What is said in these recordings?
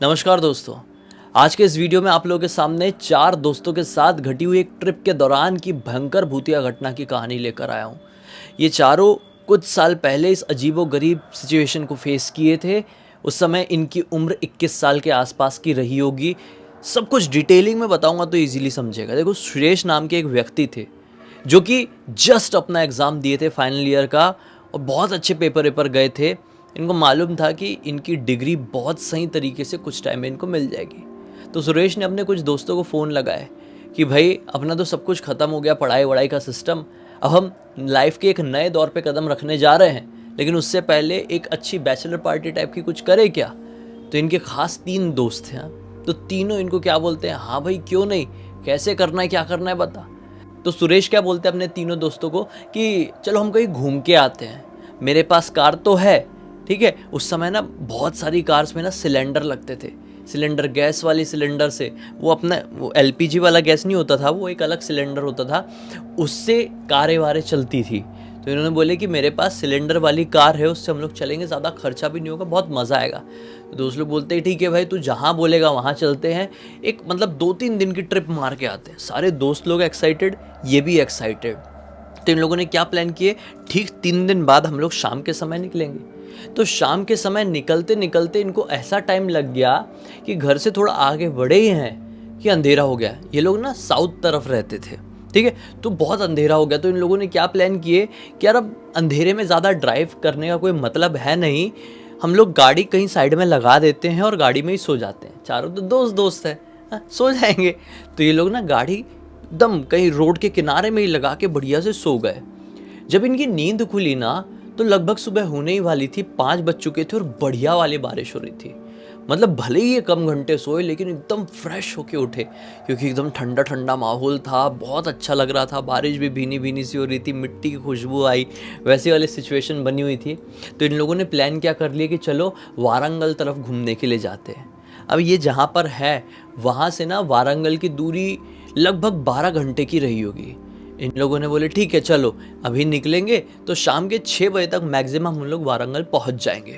नमस्कार दोस्तों। आज के इस वीडियो में आप लोगों के सामने 4 दोस्तों के साथ घटी हुई एक ट्रिप के दौरान की भयंकर भूतिया घटना की कहानी लेकर आया हूँ। ये चारों कुछ साल पहले इस अजीबोगरीब सिचुएशन को फेस किए थे। उस समय इनकी उम्र 21 साल के आसपास की रही होगी। सब कुछ डिटेलिंग में बताऊंगा तो इजीली समझेगा। देखो, सुरेश नाम के एक व्यक्ति थे जो कि जस्ट अपना एग्ज़ाम दिए थे फाइनल ईयर का और बहुत अच्छे पेपर गए थे। इनको मालूम था कि इनकी डिग्री बहुत सही तरीके से कुछ टाइम में इनको मिल जाएगी। तो सुरेश ने अपने कुछ दोस्तों को फ़ोन लगाए कि भाई, अपना तो सब कुछ ख़त्म हो गया, पढ़ाई वढ़ाई का सिस्टम, अब हम लाइफ के एक नए दौर पे कदम रखने जा रहे हैं, लेकिन उससे पहले एक अच्छी बैचलर पार्टी टाइप की कुछ करें क्या। तो इनके खास 3 दोस्त हैं। तो तीनों इनको क्या बोलते हैं, हाँ भाई क्यों नहीं, कैसे करना है, क्या करना है बता। तो सुरेश क्या बोलते हैं अपने तीनों दोस्तों को कि चलो हम कहीं घूम के आते हैं, मेरे पास कार तो है। ठीक है, उस समय ना बहुत सारी कार्स में ना सिलेंडर लगते थे। सिलेंडर गैस वाली सिलेंडर से, वो अपना वो एलपीजी वाला गैस नहीं होता था, वो एक अलग सिलेंडर होता था, उससे कारें वारें चलती थी। तो इन्होंने बोले कि मेरे पास सिलेंडर वाली कार है, उससे हम लोग चलेंगे, ज़्यादा खर्चा भी नहीं होगा, बहुत मज़ा आएगा। तो दोस्त लोग बोलते हैं ठीक है भाई, तू जहाँ बोलेगा वहाँ चलते हैं। एक मतलब 2-3 दिन की ट्रिप मार के आते हैं। सारे दोस्त लोग एक्साइटेड, ये भी एक्साइटेड। तो इन लोगों ने क्या प्लान किए, ठीक 3 दिन बाद हम लोग शाम के समय निकलेंगे। तो शाम के समय निकलते निकलते इनको ऐसा टाइम लग गया कि घर से थोड़ा आगे बढ़े ही हैं कि अंधेरा हो गया। ये लोग ना साउथ तरफ रहते थे, ठीक है, तो बहुत अंधेरा हो गया। तो इन लोगों ने क्या प्लान किए कि यार अब अंधेरे में ज़्यादा ड्राइव करने का कोई मतलब है नहीं, हम लोग गाड़ी कहीं साइड में लगा देते हैं और गाड़ी में ही सो जाते हैं। चारों तो दोस्त हैं, सो जाएंगे। तो ये लोग ना गाड़ी एकदम कहीं रोड के किनारे में ही लगा के बढ़िया से सो गए। जब इनकी नींद खुली ना, तो लगभग सुबह होने ही वाली थी, 5 बज चुके थे और बढ़िया वाली बारिश हो रही थी। मतलब भले ही ये कम घंटे सोए, लेकिन एकदम फ्रेश होके उठे, क्योंकि एकदम ठंडा ठंडा माहौल था, बहुत अच्छा लग रहा था। बारिश भी भीनी भीनी सी हो रही थी, मिट्टी की खुशबू आई, वैसी वाली सिचुएशन बनी हुई थी। तो इन लोगों ने प्लान क्या कर लिया कि चलो वारंगल तरफ घूमने के लिए जाते हैं। अब ये जहाँ पर है, वहाँ से ना वारंगल की दूरी लगभग 12 घंटे की रही होगी। इन लोगों ने बोले ठीक है चलो अभी निकलेंगे तो शाम के 6 बजे तक मैक्सिमम हम लोग वारंगल पहुंच जाएंगे।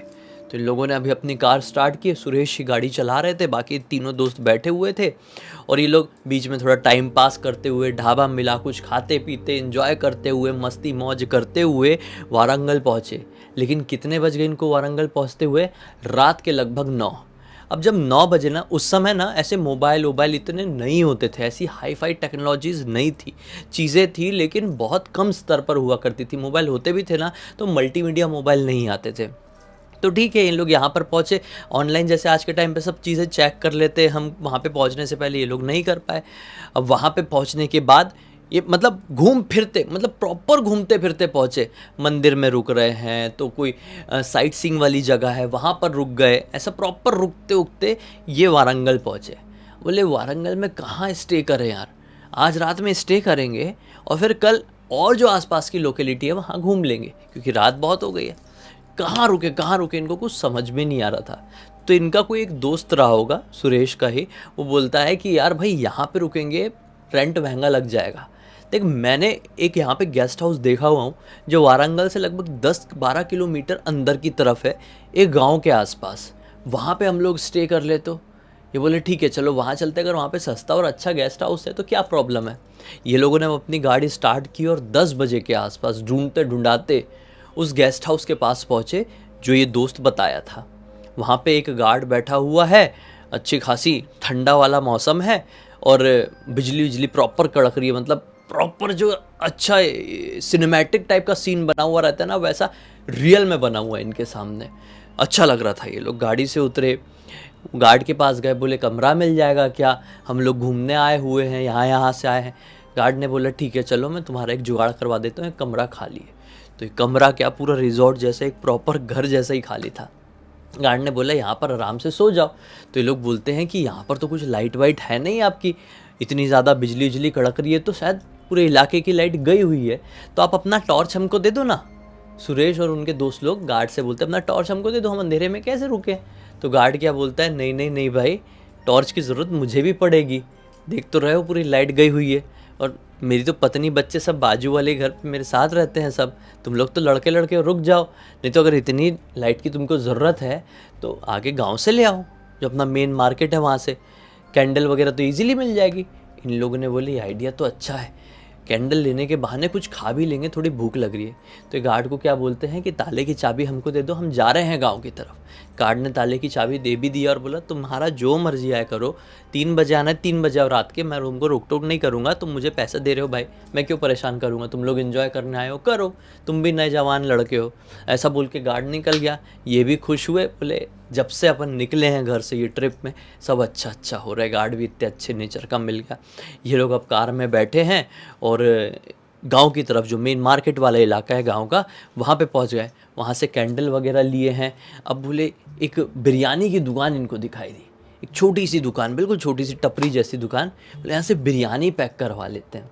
तो इन लोगों ने अभी अपनी कार स्टार्ट की, सुरेश ही गाड़ी चला रहे थे, बाकी तीनों दोस्त बैठे हुए थे और ये लोग बीच में थोड़ा टाइम पास करते हुए, ढाबा मिला, कुछ खाते पीते एंजॉय करते हुए, मस्ती मौज करते हुए वारंगल पहुँचे। लेकिन कितने बज गए इनको वारंगल पहुँचते हुए, रात के लगभग 9। अब जब 9 बजे ना, उस समय ना ऐसे मोबाइल इतने नहीं होते थे, ऐसी हाई फाई टेक्नोलॉजीज़ नहीं थी। चीज़ें थी लेकिन बहुत कम स्तर पर हुआ करती थी। मोबाइल होते भी थे ना तो मल्टीमीडिया मोबाइल नहीं आते थे। तो ठीक है, इन लोग यहाँ पर पहुँचे, ऑनलाइन जैसे आज के टाइम पे सब चीज़ें चेक कर लेते, हम वहाँ पे पहुँचने से पहले ये लोग नहीं कर पाए। अब वहाँ पे पहुँचने के बाद ये मतलब घूम फिरते, मतलब प्रॉपर घूमते फिरते पहुँचे। मंदिर में रुक रहे हैं तो कोई साइट सीइंग वाली जगह है वहाँ पर रुक गए, ऐसा प्रॉपर रुकते उकते ये वारंगल पहुँचे। बोले वारंगल में कहाँ स्टे करें यार, आज रात में स्टे करेंगे और फिर कल और जो आसपास की लोकेलिटी है वहाँ घूम लेंगे, क्योंकि रात बहुत हो गई है। कहाँ रुके इनको कुछ समझ में नहीं आ रहा था। तो इनका कोई एक दोस्त रहा होगा, सुरेश का ही, वो बोलता है कि यार भाई यहाँ पे रुकेंगे, रेंट महंगा लग जाएगा। देख, मैंने एक यहाँ पे गेस्ट हाउस देखा हुआ हूँ जो वारंगल से लगभग 10-12 किलोमीटर अंदर की तरफ है, एक गांव के आसपास, वहाँ पे हम लोग स्टे कर ले। तो ये बोले ठीक है चलो वहाँ चलते, अगर वहाँ पे सस्ता और अच्छा गेस्ट हाउस है तो क्या प्रॉब्लम है। ये लोगों ने अपनी गाड़ी स्टार्ट की और 10 बजे के आसपास ढूंढते ढूंढाते उस गेस्ट हाउस के पास पहुँचे जो ये दोस्त बताया था। वहाँ पे एक गार्ड बैठा हुआ है, अच्छी खासी ठंडा वाला मौसम है और बिजली प्रॉपर कड़क रही है। मतलब प्रॉपर जो अच्छा सिनेमैटिक टाइप का सीन बना हुआ रहता है ना, वैसा रियल में बना हुआ है इनके सामने। अच्छा लग रहा था। ये लोग गाड़ी से उतरे, गार्ड के पास गए, बोले कमरा मिल जाएगा क्या, हम लोग घूमने आए हुए हैं, यहाँ से आए हैं। गार्ड ने बोला ठीक है चलो मैं तुम्हारा एक जुगाड़ करवा देता हूँ, एक कमरा खाली है। तो एक कमरा क्या, पूरा रिजॉर्ट जैसा, एक प्रॉपर घर जैसा ही खाली था। गार्ड ने बोला यहाँ पर आराम से सो जाओ। तो ये लोग बोलते हैं कि यहाँ पर तो कुछ लाइट वाइट है नहीं आपकी, इतनी ज़्यादा बिजली कड़क रही है तो शायद पूरे इलाके की लाइट गई हुई है, तो आप अपना टॉर्च हमको दे दो ना। सुरेश और उनके दोस्त लोग गार्ड से बोलते हैं अपना टॉर्च हमको दे दो, हम अंधेरे में कैसे रुके। तो गार्ड क्या बोलता है, नहीं भाई, टॉर्च की ज़रूरत मुझे भी पड़ेगी, देख तो रहे हो पूरी लाइट गई हुई है, और मेरी तो पत्नी बच्चे सब बाजू वाले घर पे मेरे साथ रहते हैं सब, तुम लोग तो लड़के लड़के रुक जाओ, नहीं तो अगर इतनी लाइट की तुमको ज़रूरत है तो आगे गांव से ले आओ, जो अपना मेन मार्केट है वहाँ से। कैंडल वगैरह तो ईजिली मिल जाएगी। इन लोगों ने बोले ये आइडिया तो अच्छा है, कैंडल लेने के बहाने कुछ खा भी लेंगे, थोड़ी भूख लग रही है। तो ये गार्ड को क्या बोलते हैं कि ताले की चाबी हमको दे दो, हम जा रहे हैं गांव की तरफ। गार्ड ने ताले की चाबी दे भी दी और बोला तुम्हारा जो मर्जी आया करो, 3 बजे आना है 3 बजे और रात के, मैं रूम को रोक टोक नहीं करूँगा, तुम मुझे पैसे दे रहे हो भाई, मैं क्यों परेशान करूँगा, तुम लोग इन्जॉय करने आए हो करो, तुम भी नए जवान लड़के हो। ऐसा बोल के गार्ड निकल गया। ये भी खुश हुए, बोले जब से अपन निकले हैं घर से ये ट्रिप में सब अच्छा अच्छा हो रहा है, गार्ड भी इतने अच्छे नेचर का मिल गया। ये लोग अब कार में बैठे हैं और गांव की तरफ, जो मेन मार्केट वाला इलाका है गांव का, वहाँ पे पहुँच गए। वहाँ से कैंडल वगैरह लिए हैं। अब बोले एक बिरयानी की दुकान इनको दिखाई दी, एक छोटी सी दुकान, बिल्कुल छोटी सी टपरी जैसी दुकान। बोले यहाँ से बिरयानी पैक करवा लेते हैं।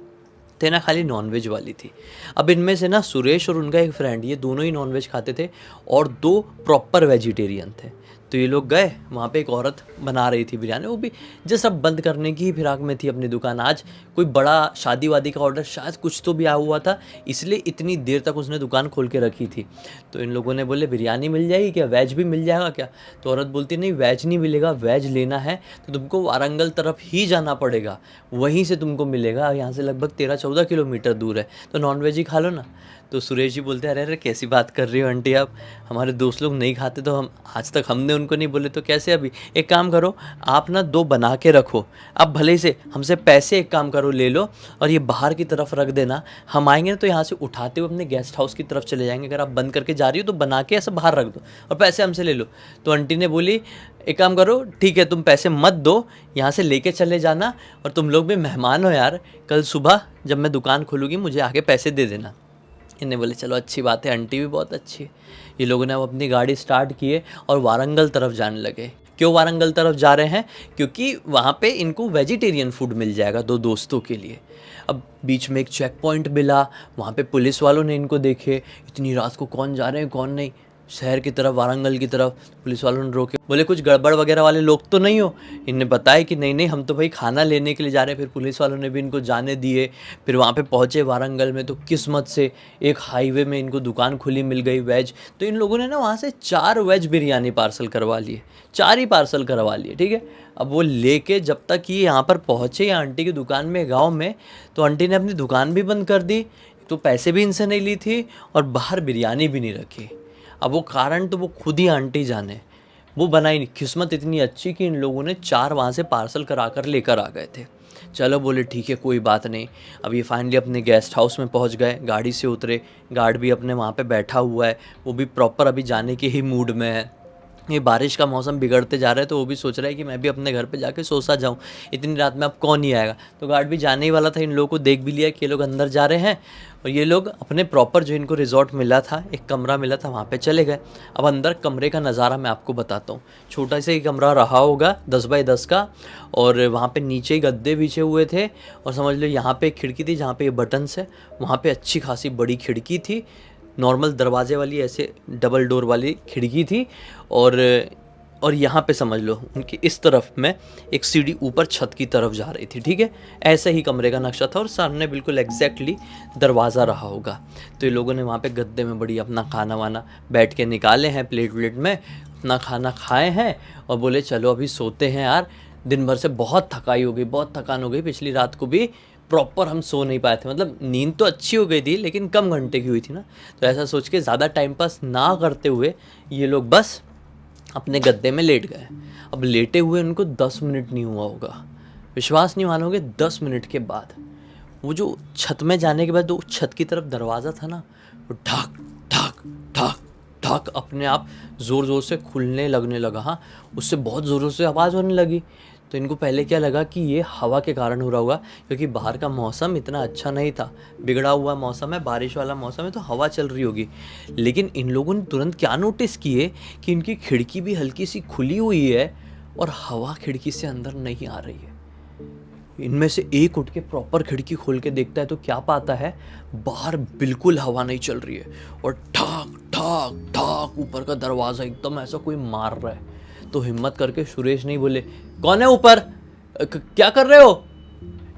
तो ना खाली नॉनवेज वाली थी। अब इनमें से ना सुरेश और उनका एक फ्रेंड, ये दोनों ही नॉनवेज खाते थे और 2 प्रॉपर वेजिटेरियन थे। तो ये लोग गए, वहाँ पे एक औरत बना रही थी बिरयानी, वो भी जस्ट अब बंद करने की फिराक में थी अपनी दुकान। आज कोई बड़ा शादी वादी का ऑर्डर शायद कुछ तो भी आया हुआ था, इसलिए इतनी देर तक उसने दुकान खोल के रखी थी। तो इन लोगों ने बोले बिरयानी मिल जाएगी क्या, वेज भी मिल जाएगा क्या? तो औरत बोलती नहीं वेज नहीं मिलेगा, वेज लेना है तो तुमको वारंगल तरफ ही जाना पड़ेगा, वहीं से तुमको मिलेगा, यहाँ से लगभग 13-14 किलोमीटर दूर है, तो नॉन वेज ही खा लो ना। तो सुरेश जी बोलते हैं अरे अरे कैसी बात कर रही हो आंटी आप, हमारे दोस्त लोग नहीं खाते तो हम आज तक हमने उनको नहीं बोले तो कैसे अभी। एक काम करो आप ना 2 बना के रखो, आप भले से हमसे पैसे एक काम करो ले लो और ये बाहर की तरफ रख देना, हम आएंगे ना तो यहाँ से उठाते हुए अपने गेस्ट हाउस की तरफ चले जाएंगे। अगर आप बंद करके जा रही हो तो बना के ऐसे बाहर रख दो और पैसे हमसे ले लो। तो आंटी ने बोली एक काम करो ठीक है, तुम पैसे मत दो, यहाँ से लेके चले जाना और तुम लोग भी मेहमान हो यार, कल सुबह जब मैं दुकान खोलूँगी मुझे आके पैसे दे देना। इन्हें बोले चलो अच्छी बात है, आंटी भी बहुत अच्छी है। ये लोगों ने अब अपनी गाड़ी स्टार्ट किए और वारंगल तरफ जाने लगे। क्यों वारंगल तरफ जा रहे हैं? क्योंकि वहाँ पे इनको वेजिटेरियन फूड मिल जाएगा 2 दोस्तों के लिए। अब बीच में एक चेक पॉइंट मिला, वहाँ पे पुलिस वालों ने इनको देखे, इतनी रात को कौन जा रहे हैं कौन नहीं, शहर की तरफ वारंगल की तरफ। पुलिस वालों ने रोके, बोले कुछ गड़बड़ वगैरह वाले लोग तो नहीं हो? इन्हें बताया कि नहीं नहीं हम तो भाई खाना लेने के लिए जा रहे हैं। फिर पुलिस वालों ने भी इनको जाने दिए। फिर वहाँ पे पहुँचे वारंगल में तो किस्मत से एक हाईवे में इनको दुकान खुली मिल गई वेज। तो इन लोगों ने ना वहाँ से 4 वेज बिरयानी पार्सल करवा लिए, 4 ही पार्सल करवा लिए, ठीक है। अब वो लेके जब तक ये यहाँ पर पहुँचे या आंटी की दुकान में गाँव में, तो आंटी ने अपनी दुकान भी बंद कर दी, तो पैसे भी इनसे नहीं ली थी और बाहर बिरयानी भी नहीं रखी। अब वो कारण तो वो खुद ही आंटी जाने, वो बनाई नहीं। किस्मत इतनी अच्छी कि इन लोगों ने 4 वहाँ से पार्सल करा कर लेकर आ गए थे। चलो बोले ठीक है कोई बात नहीं। अब ये फाइनली अपने गेस्ट हाउस में पहुँच गए, गाड़ी से उतरे, गार्ड भी अपने वहाँ पे बैठा हुआ है, वो भी प्रॉपर अभी जाने के ही मूड में है। ये बारिश का मौसम बिगड़ते जा रहा है तो वो भी सोच रहा है कि मैं भी अपने घर पे जाके सो सा जाऊँ, इतनी रात में अब कौन ही आएगा। तो गार्ड भी जाने ही वाला था, इन लोगों को देख भी लिया कि ये लोग अंदर जा रहे हैं और ये लोग अपने प्रॉपर जो इनको रिजॉर्ट मिला था, एक कमरा मिला था, वहाँ पे चले गए। अब अंदर कमरे का नज़ारा मैं आपको बताता हूँ। छोटा सा ही कमरा रहा होगा 10 बाई 10 का, और वहाँ पे नीचे ही गद्दे बिछे हुए थे और समझ लो यहाँ पे एक खिड़की थी जहाँ पे ये बटन्स है, वहाँ पे अच्छी खासी बड़ी खिड़की थी, नॉर्मल दरवाजे वाली ऐसे डबल डोर वाली खिड़की थी। और यहाँ पे समझ लो उनकी इस तरफ में एक सीढ़ी ऊपर छत की तरफ जा रही थी, ठीक है। ऐसे ही कमरे का नक्शा था और सामने बिल्कुल एग्जैक्टली दरवाज़ा रहा होगा। तो ये लोगों ने वहाँ पे गद्दे में बड़ी अपना खाना वाना बैठ के निकाले हैं, प्लेट व्लेट में अपना खाना खाए हैं और बोले चलो अभी सोते हैं यार, दिन भर से बहुत थकाई हो गई, बहुत थकान हो गई, पिछली रात को भी प्रॉपर हम सो नहीं पाए थे, मतलब नींद तो अच्छी हो गई थी लेकिन कम घंटे की हुई थी ना। तो ऐसा सोच के ज़्यादा टाइम पास ना करते हुए ये लोग बस अपने गद्दे में लेट गए। अब लेटे हुए उनको 10 मिनट नहीं हुआ होगा, विश्वास नहीं मानोगे, 10 मिनट के बाद वो जो छत में जाने के बाद जो छत की तरफ दरवाज़ा था ना, वो ठाक ठाक ठाक ठाक अपने आप ज़ोर ज़ोर से खुलने लगने लगा। हाँ, उससे बहुत ज़ोरों से आवाज़ होने लगी। तो इनको पहले क्या लगा कि ये हवा के कारण हो रहा होगा, क्योंकि बाहर का मौसम इतना अच्छा नहीं था, बिगड़ा हुआ मौसम है, बारिश वाला मौसम है, तो हवा चल रही होगी। लेकिन इन लोगों ने तुरंत क्या नोटिस किए कि इनकी खिड़की भी हल्की सी खुली हुई है और हवा खिड़की से अंदर नहीं आ रही है। इनमें से एक उठ के प्रॉपर खिड़की खोल के देखता है तो क्या पाता है, बाहर बिल्कुल हवा नहीं चल रही है और ठाक ठाक ठाक ऊपर का दरवाज़ा एकदम ऐसा कोई मार रहा है। तो हिम्मत करके सुरेश नहीं बोले कौन है ऊपर, क्या कर रहे हो।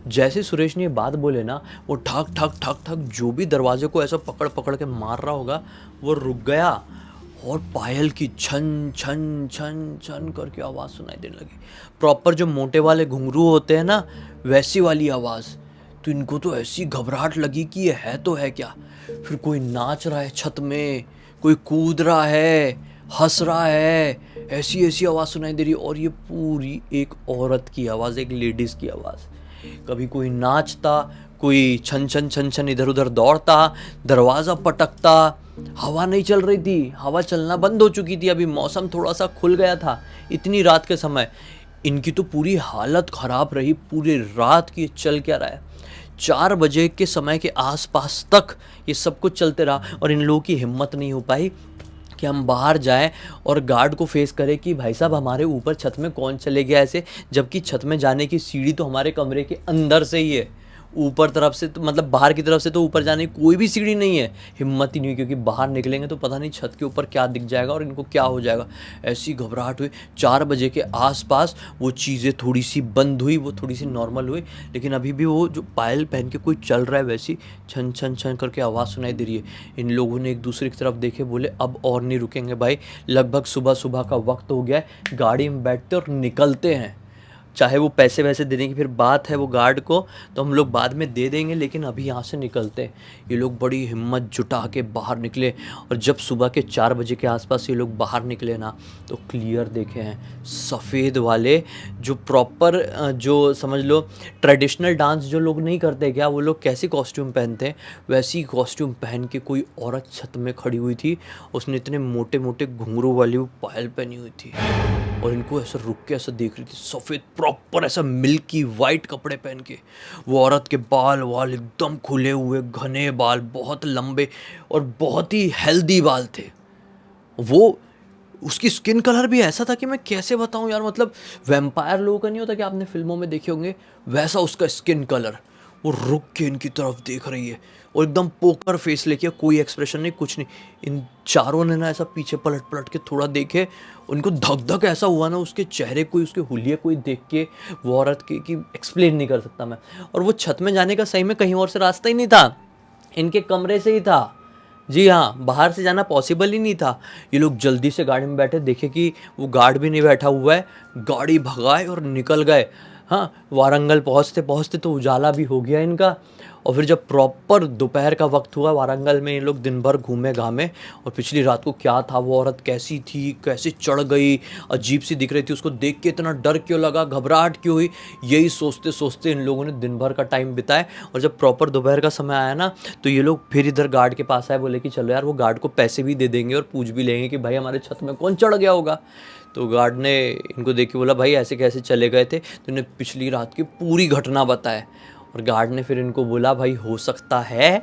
जैसे सुरेश ने ये बात बोले ना, वो ठाक ठाक ठाक ठाक जो भी दरवाजे को ऐसा पकड़ पकड़ के मार रहा होगा वो रुक गया और पायल की छन छन छन छन करके आवाज़ सुनाई देने लगी। प्रॉपर जो मोटे वाले घुंघरू होते हैं ना, वैसी वाली आवाज़। तो इनको तो ऐसी घबराहट लगी कि ये है तो है क्या। फिर कोई नाच रहा है छत में, कोई कूद रहा है, हंस रहा है, ऐसी ऐसी आवाज़ सुनाई दे रही है। और ये पूरी एक औरत की आवाज़, एक लेडीज़ की आवाज़। कभी कोई नाचता, कोई छन छन छन छन इधर उधर दौड़ता, दरवाज़ा पटकता। हवा नहीं चल रही थी, हवा चलना बंद हो चुकी थी, अभी मौसम थोड़ा सा खुल गया था इतनी रात के समय। इनकी तो पूरी हालत ख़राब रही पूरी रात की। चल क्या रहा है, 4 बजे के समय के आसपास तक ये सब कुछ चलते रहा। और इन लोगों की हिम्मत नहीं हो पाई कि हम बाहर जाएं और गार्ड को फेस करें कि भाई साहब हमारे ऊपर छत में कौन चले गया ऐसे, जबकि छत में जाने की सीढ़ी तो हमारे कमरे के अंदर से ही है। ऊपर तरफ से तो मतलब बाहर की तरफ से तो ऊपर जाने की कोई भी सीढ़ी नहीं है। हिम्मत ही नहीं हुई, क्योंकि बाहर निकलेंगे तो पता नहीं छत के ऊपर क्या दिख जाएगा और इनको क्या हो जाएगा। ऐसी घबराहट हुई। 4 बजे के आसपास वो चीज़ें थोड़ी सी बंद हुई, वो थोड़ी सी नॉर्मल हुई। लेकिन अभी भी वो जो पायल पहन के कोई चल रहा है वैसी छन छन छन करके आवाज़ सुनाई दे रही है। इन लोगों ने एक दूसरे की तरफ देखे, बोले अब और नहीं रुकेंगे भाई, लगभग सुबह सुबह का वक्त हो गया है, गाड़ी में बैठते और निकलते हैं। चाहे वो पैसे वैसे देने की फिर बात है वो गार्ड को, तो हम लोग बाद में दे देंगे, लेकिन अभी यहाँ से निकलते हैं। ये लोग बड़ी हिम्मत जुटा के बाहर निकले। और जब सुबह के 4 बजे के आसपास ये लोग बाहर निकले ना, तो क्लियर देखे हैं सफ़ेद वाले, जो प्रॉपर जो समझ लो ट्रेडिशनल डांस जो लोग नहीं करते क्या, वो लोग कैसी कॉस्ट्यूम पहनते हैं, वैसी कॉस्ट्यूम पहन के कोई औरत छत में खड़ी हुई थी। उसने इतने मोटे मोटे घुंघरू वाली वो पायल पहनी हुई थी, और इनको ऐसा रुक के ऐसा देख रही थी। सफ़ेद प्रॉपर ऐसा मिल्की वाइट कपड़े पहन के। वो औरत के बाल वाल एकदम खुले हुए, घने बाल, बहुत लंबे और बहुत ही हेल्दी बाल थे। वो उसकी स्किन कलर भी ऐसा था कि मैं कैसे बताऊं यार, मतलब वैम्पायर लोगों का नहीं होता कि आपने फिल्मों में देखे होंगे, वैसा उसका स्किन कलर। वो रुक के इनकी तरफ देख रही है और एकदम पोकर फेस लेके, कोई एक्सप्रेशन नहीं, कुछ नहीं। इन चारों ने ना ऐसा पीछे पलट पलट के थोड़ा देखे। उनको धक धक ऐसा हुआ ना उसके चेहरे कोई, उसके हुलिये कोई देख के वो औरत की कि एक्सप्लेन नहीं कर सकता मैं। और वो छत में जाने का सही में कहीं और से रास्ता ही नहीं था, इनके कमरे से ही था। जी हाँ, बाहर से जाना पॉसिबल ही नहीं था। ये लोग जल्दी से गाड़ी में बैठे, देखे कि वो गार्ड भी नहीं बैठा हुआ है, गाड़ी भगाए और निकल गए। हाँ, वारंगल पहुँचते पहुँचते तो उजाला भी हो गया इनका। और फिर जब प्रॉपर दोपहर का वक्त हुआ, वारंगल में ये लोग दिन भर घूमे घामे। और पिछली रात को क्या था, वो औरत कैसी थी, कैसे चढ़ गई, अजीब सी दिख रही थी, उसको देख के इतना डर क्यों लगा, घबराहट क्यों हुई, यही सोचते सोचते इन लोगों ने दिन भर का टाइम बिताया। और जब प्रॉपर दोपहर का समय आया ना, तो ये लोग फिर इधर गार्ड के पास आए, बोले कि चलो यार वो गार्ड को पैसे भी दे देंगे और पूछ भी लेंगे कि भाई हमारे छत में कौन चढ़ गया होगा। तो गार्ड ने इनको देख के बोला भाई ऐसे कैसे चले गए थे, तो इन्हें पिछली रात की पूरी घटना बताए। और गार्ड ने फिर इनको बोला भाई हो सकता है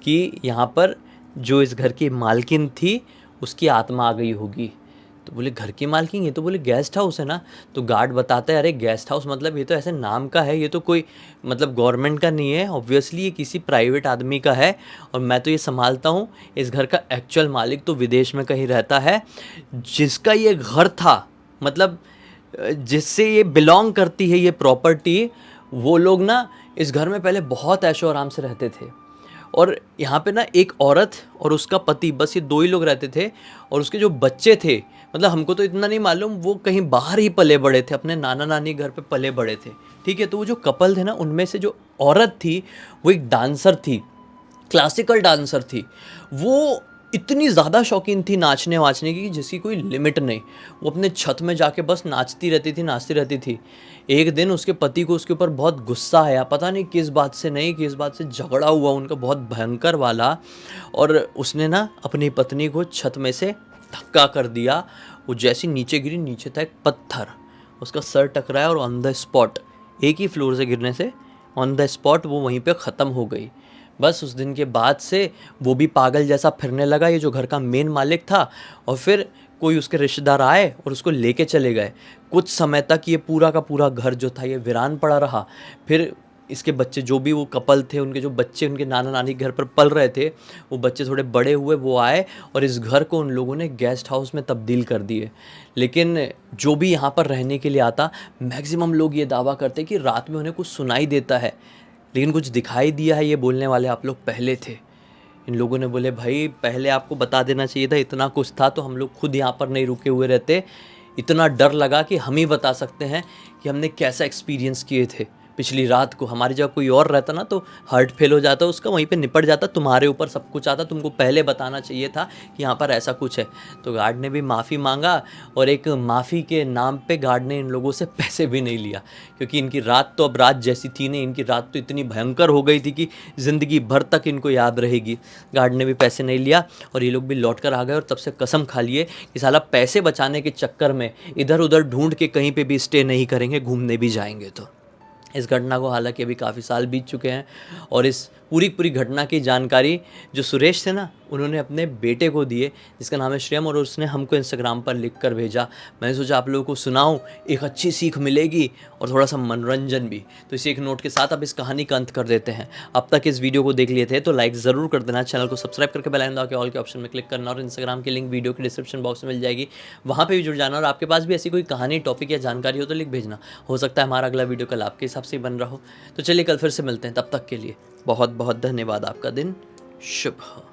कि यहाँ पर जो इस घर की मालकिन थी उसकी आत्मा आ गई होगी। तो बोले घर की मालकिन, ये तो बोले गेस्ट हाउस है ना। तो गार्ड बताता है अरे गेस्ट हाउस मतलब ये तो ऐसे नाम का है, ये तो कोई मतलब गवर्नमेंट का नहीं है, ऑब्वियसली ये किसी प्राइवेट आदमी का है। और मैं तो ये संभालता हूँ, इस घर का एक्चुअल मालिक तो विदेश में कहीं रहता है। जिसका ये घर था, मतलब जिससे ये बिलोंग करती है ये प्रॉपर्टी, वो लोग ना इस घर में पहले बहुत ऐशो आराम से रहते थे। और यहाँ पे ना एक औरत और उसका पति, बस ये दो ही लोग रहते थे। और उसके जो बच्चे थे, मतलब हमको तो इतना नहीं मालूम, वो कहीं बाहर ही पले बड़े थे, अपने नाना नानी घर पे पले बड़े थे। ठीक है, तो वो जो कपल थे ना, उनमें से जो औरत थी वो एक डांसर थी, क्लासिकल डांसर थी। वो इतनी ज़्यादा शौकीन थी नाचने वाचने की जिसकी कोई लिमिट नहीं। वो अपने छत में जाके बस नाचती रहती थी, नाचती रहती थी। एक दिन उसके पति को उसके ऊपर बहुत गुस्सा आया, पता नहीं किस बात से, नहीं किस बात से झगड़ा हुआ उनका बहुत भयंकर वाला। और उसने ना अपनी पत्नी को छत में से धक्का कर दिया। वो जैसी नीचे गिरी, नीचे था एक पत्थर, उसका सर टकराया और ऑन द स्पॉट, एक ही फ्लोर से गिरने से ऑन द स्पॉट वो वहीं पे ख़त्म हो गई। बस उस दिन के बाद से वो भी पागल जैसा फिरने लगा, ये जो घर का मेन मालिक था। और फिर कोई उसके रिश्तेदार आए और उसको लेके चले गए। कुछ समय तक ये पूरा का पूरा घर जो था ये वीरान पड़ा रहा। फिर इसके बच्चे, जो भी वो कपल थे, उनके जो बच्चे उनके नाना नानी के घर पर पल रहे थे, वो बच्चे थोड़े बड़े हुए, वो आए और इस घर को उन लोगों ने गेस्ट हाउस में तब्दील कर दिए। लेकिन जो भी यहाँ पर रहने के लिए आता, मैक्सिमम लोग ये दावा करते कि रात में उन्हें कुछ सुनाई देता है, लेकिन कुछ दिखाई दिया है ये बोलने वाले आप लोग पहले थे। इन लोगों ने बोले भाई पहले आपको बता देना चाहिए था, इतना कुछ था तो हम लोग खुद यहाँ पर नहीं रुके हुए रहते। इतना डर लगा कि हम ही बता सकते हैं कि हमने कैसा एक्सपीरियंस किए थे पिछली रात को। हमारी जगह कोई और रहता ना तो हार्ट फेल हो जाता, उसका वहीं पे निपट जाता, तुम्हारे ऊपर सब कुछ आता, तुमको पहले बताना चाहिए था कि यहाँ पर ऐसा कुछ है। तो गार्ड ने भी माफ़ी मांगा और एक माफ़ी के नाम पे गार्ड ने इन लोगों से पैसे भी नहीं लिया, क्योंकि इनकी रात तो अब रात जैसी थी नहीं, इनकी रात तो इतनी भयंकर हो गई थी कि ज़िंदगी भर तक इनको याद रहेगी। गार्ड ने भी पैसे नहीं लिया और ये लोग भी लौट कर आ गए और तब से कसम खा लिए कि साला पैसे बचाने के चक्कर में इधर उधर ढूंढ के कहीं पे भी स्टे नहीं करेंगे, घूमने भी जाएंगे। तो इस घटना को हालांकि अभी काफ़ी साल बीत चुके हैं और इस पूरी घटना की जानकारी जो सुरेश थे ना, उन्होंने अपने बेटे को दिए जिसका नाम है श्रेयम, और उसने हमको इंस्टाग्राम पर लिख कर भेजा। मैंने सोचा आप लोगों को सुनाऊं, एक अच्छी सीख मिलेगी और थोड़ा सा मनोरंजन भी। तो इसी एक नोट के साथ अब इस कहानी का अंत कर देते हैं। अब तक इस वीडियो को देख लिए थे तो लाइक ज़रूर कर देना, चैनल को सब्सक्राइब करके बेल आइकन दबा के ऑल के ऑप्शन में क्लिक करना, और इंस्टाग्राम की लिंक वीडियो के डिस्क्रिप्शन बॉक्स में मिल जाएगी, वहाँ पर भी जुड़ जाना। और आपके पास भी ऐसी कोई कहानी, टॉपिक या जानकारी हो तो लिख भेजना, हो सकता है हमारा अगला वीडियो कल आपके हिसाब से बन रहा हो। तो चलिए कल फिर से मिलते हैं, तब तक के लिए बहुत बहुत धन्यवाद। आपका दिन शुभ हो।